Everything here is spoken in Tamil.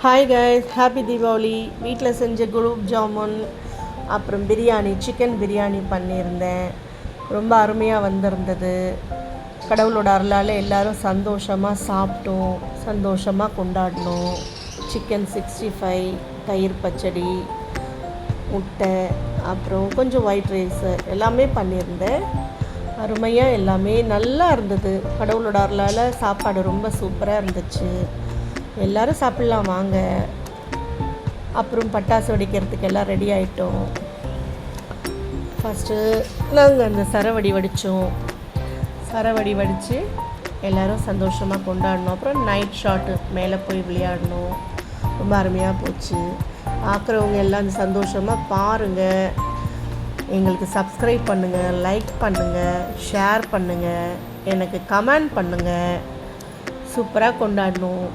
Hi guys, happy Deepavali. வீட்டில் செஞ்ச குலோப் ஜாமுன் அப்புறம் பிரியாணி, சிக்கன் பிரியாணி பண்ணியிருந்தேன். ரொம்ப அருமையாக வந்திருந்தது. கடவுளோட அருளால் எல்லோரும் சந்தோஷமாக சாப்பிட்டோம், சந்தோஷமாக கொண்டாடினோம். சிக்கன் 65, தயிர் பச்சடி, முட்டை, அப்புறம் கொஞ்சம் ஒயிட் ரைஸு எல்லாமே பண்ணியிருந்தேன். அருமையாக எல்லாமே நல்லா இருந்தது. கடவுளோட அருளால் சாப்பாடு ரொம்ப சூப்பராக இருந்துச்சு. எல்லோரும் சாப்பிட்லாம் வாங்க. அப்புறம் பட்டாசு வெடிக்கிறதுக்கு எல்லாம் ரெடி ஆகிட்டோம். ஃபஸ்ட்டு நாங்கள் அந்த சரவடி வடித்து எல்லோரும் சந்தோஷமாக கொண்டாடினோம். அப்புறம் நைட் ஷாட்டு மேலே போய் விளையாடினோம். ரொம்ப அருமையாக போச்சு. பார்க்குறவங்க எல்லாம் அந்த சந்தோஷமாக பாருங்கள். எங்களுக்கு சப்ஸ்கிரைப் பண்ணுங்கள், லைக் பண்ணுங்கள், ஷேர் பண்ணுங்கள், எனக்கு கமெண்ட் பண்ணுங்கள். சூப்பராக கொண்டாடணும்.